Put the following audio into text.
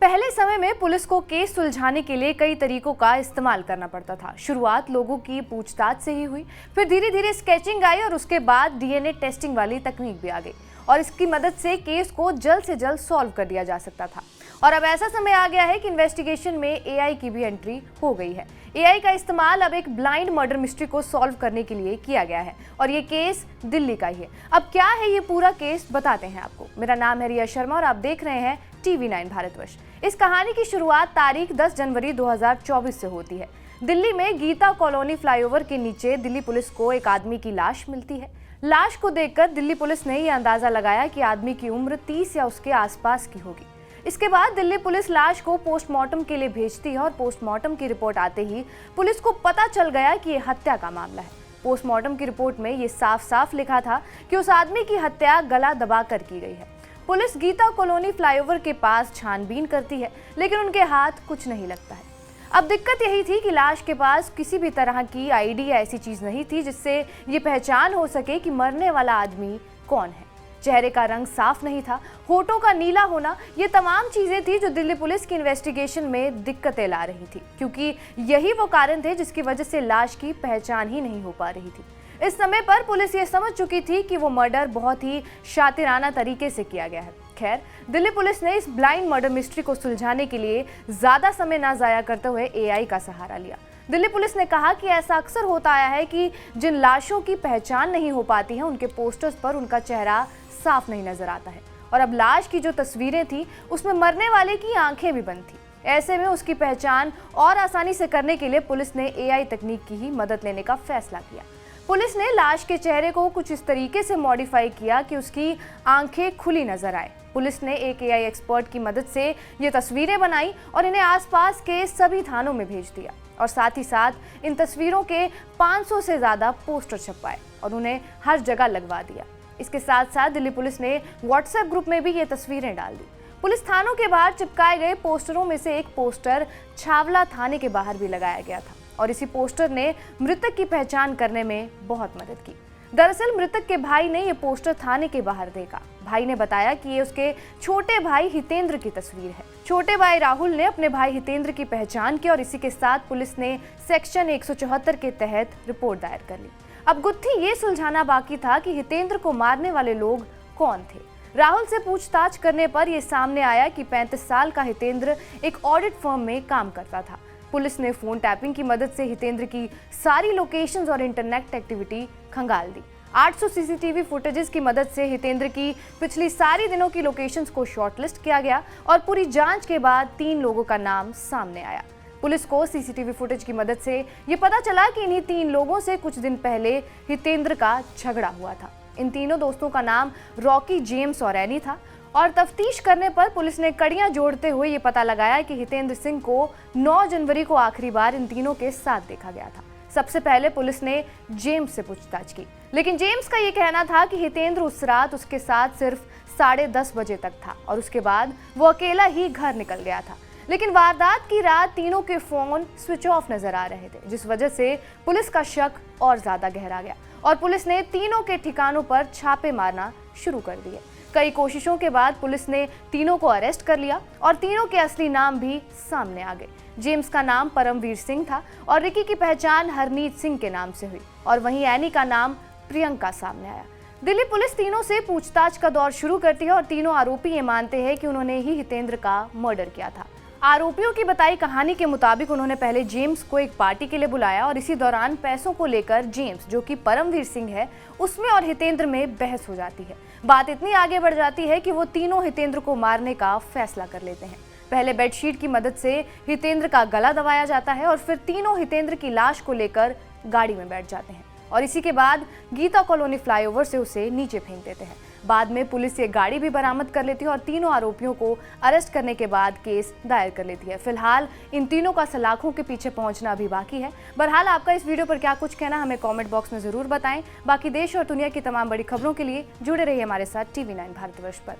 पहले समय में पुलिस को केस सुलझाने के लिए कई तरीकों का इस्तेमाल करना पड़ता था। शुरुआत लोगों की पूछताछ से ही हुई, फिर धीरे धीरे स्केचिंग आई और उसके बाद डीएनए टेस्टिंग वाली तकनीक भी आ गई और इसकी मदद से केस को जल्द से जल्द सॉल्व कर दिया जा सकता था। और अब ऐसा समय आ गया है कि इन्वेस्टिगेशन में एआई की भी एंट्री हो गई है। एआई का इस्तेमाल अब एक ब्लाइंड मर्डर मिस्ट्री को सॉल्व करने के लिए किया गया है और ये केस दिल्ली का ही है। अब क्या है ये पूरा केस, बताते हैं आपको। मेरा नाम है रिया शर्मा और आप देख रहे हैं TV9 भारतवर्ष। इस कहानी की शुरुआत तारीख 10 जनवरी 2024 से होती है। दिल्ली में गीता कॉलोनी फ्लाईओवर के नीचे दिल्ली पुलिस को एक आदमी की लाश मिलती है। लाश को देखकर दिल्ली पुलिस ने यह अंदाजा लगाया कि आदमी की उम्र 30 या उसके आसपास की होगी। इसके बाद दिल्ली पुलिस लाश को पोस्टमार्टम के लिए भेजती है और पोस्टमार्टम की रिपोर्ट आते ही पुलिस को पता चल गया कि यह हत्या का मामला है। पोस्टमार्टम की रिपोर्ट में यह साफ साफ लिखा था कि उस आदमी की हत्या गला दबाकर की गई है। पुलिस गीता कॉलोनी फ्लाईओवर के पास छानबीन करती है, लेकिन उनके हाथ कुछ नहीं लगता है। अब दिक्कत यही थी कि लाश के पास किसी भी तरह की आईडी या ऐसी चीज नहीं थी जिससे ये पहचान हो सके कि मरने वाला आदमी कौन है। चेहरे का रंग साफ नहीं था, होठों का नीला होना, ये तमाम चीजें थी जो दिल्ली पुलिस की इन्वेस्टिगेशन में दिक्कतें ला रही थी, क्योंकि यही वो कारण थे जिसकी वजह से लाश की पहचान ही नहीं हो पा रही थी। इस समय पर पुलिस ये समझ चुकी थी कि वो मर्डर बहुत ही शातिराना तरीके से किया गया है। खैर, दिल्ली पुलिस ने इस ब्लाइंड मर्डर मिस्ट्री को सुलझाने के लिए ज्यादा समय ना जाया करते हुए एआई का सहारा लिया। दिल्ली पुलिस ने कहा कि ऐसा अक्सर होता आया है कि जिन लाशों की पहचान नहीं हो पाती है, उनके पोस्टर्स पर उनका चेहरा साफ नहीं नजर आता है। और अब लाश की जो तस्वीरें थी उसमें मरने वाले की आंखें भी बंद थी। ऐसे में उसकी पहचान और आसानी से करने के लिए पुलिस ने एआई तकनीक की ही मदद लेने का फैसला किया। पुलिस ने लाश के चेहरे को कुछ इस तरीके से मॉडिफाई किया कि उसकी आंखें खुली नजर आए। पुलिस ने एक एआई एक्सपर्ट की मदद से ये तस्वीरें बनाई और इन्हें आसपास के सभी थानों में भेज दिया और साथ ही साथ इन तस्वीरों के 500 से ज्यादा पोस्टर छपवाए और उन्हें हर जगह लगवा दिया। इसके साथ साथ दिल्ली पुलिस ने व्हाट्सएप ग्रुप में भी ये तस्वीरें डाल दी। पुलिस थानों के बाहर चिपकाए गए पोस्टरों में से एक पोस्टर छावला थाने के बाहर भी लगाया गया था और इसी पोस्टर ने मृतक की पहचान करने में बहुत मदद की। दरअसल मृतक के भाई ने ये पोस्टर थाने के बाहर देखा। भाई ने बताया कि ये उसके छोटे भाई हितेंद्र की तस्वीर है। छोटे भाई राहुल ने अपने भाई हितेंद्र की पहचान की और इसी के साथ पुलिस ने सेक्शन 174 के तहत रिपोर्ट दायर कर ली। अब गुत्थी ये सुलझाना बाकी था कि हितेंद्र को मारने वाले लोग कौन थे। राहुल से पूछताछ करने पर यह सामने आया कि 35 साल का हितेंद्र एक ऑडिट फर्म में काम करता था। पुलिस ने फोन टैपिंग की मदद से हितेंद्र की सारी लोकेशंस और इंटरनेट एक्टिविटी खंगाल दी। 800 सीसीटीवी फुटेजेस की मदद से हितेंद्र की पिछली सारी दिनों की लोकेशंस को शॉर्टलिस्ट किया गया और पूरी जांच के बाद 3 लोगों का नाम सामने आया। पुलिस को सीसीटीवी फुटेज की मदद से ये पता चला कि इन्हीं 3 लोगों से कुछ दिन पहले हितेंद्र का झगड़ा हुआ था। इन तीनों दोस्तों का नाम रॉकी, जेम्स और एनी था और तफ्तीश करने पर पुलिस ने कड़ियां जोड़ते हुए ये पता लगाया कि हितेंद्र सिंह को 9 जनवरी को आखिरी बार इन तीनों के साथ देखा गया था। सबसे पहले पुलिस ने जेम्स से पूछताछ की, लेकिन जेम्स का ये कहना था कि हितेंद्र उस रात उसके साथ सिर्फ 10:30 बजे तक था और उसके बाद वो अकेला ही घर निकल गया था। लेकिन वारदात की रात तीनों के फोन स्विच ऑफ नजर आ रहे थे, जिस वजह से पुलिस का शक और ज्यादा गहरा गया और पुलिस ने तीनों के ठिकानों पर छापे मारना शुरू कर दिए। कई कोशिशों के बाद पुलिस ने तीनों को अरेस्ट कर लिया और तीनों के असली नाम भी सामने आ गए। जेम्स का नाम परमवीर सिंह था और रिकी की पहचान हरनीत सिंह के नाम से हुई और वहीं एनी का नाम प्रियंका सामने आया। दिल्ली पुलिस तीनों से पूछताछ का दौर शुरू करती है और तीनों आरोपी ये मानते हैं कि उन्होंने ही हितेंद्र का मर्डर किया था। आरोपियों की बताई कहानी के मुताबिक उन्होंने पहले जेम्स को एक पार्टी के लिए बुलाया और इसी दौरान पैसों को लेकर जेम्स, जो कि परमवीर सिंह है, उसमें और हितेंद्र में बहस हो जाती है। बात इतनी आगे बढ़ जाती है कि वो तीनों हितेंद्र को मारने का फैसला कर लेते हैं। पहले बेडशीट की मदद से हितेंद्र का गला दबाया जाता है और फिर तीनों हितेंद्र की लाश को लेकर गाड़ी में बैठ जाते हैं और इसी के बाद गीता कॉलोनी फ्लाईओवर से उसे नीचे फेंक देते हैं। बाद में पुलिस ये गाड़ी भी बरामद कर लेती है और तीनों आरोपियों को अरेस्ट करने के बाद केस दायर कर लेती है। फिलहाल इन तीनों का सलाखों के पीछे पहुंचना अभी बाकी है। बहरहाल आपका इस वीडियो पर क्या कुछ कहना, हमें कमेंट बॉक्स में जरूर बताएं। बाकी देश और दुनिया की तमाम बड़ी खबरों के लिए जुड़े रहिए हमारे साथ TV9 भारतवर्ष पर।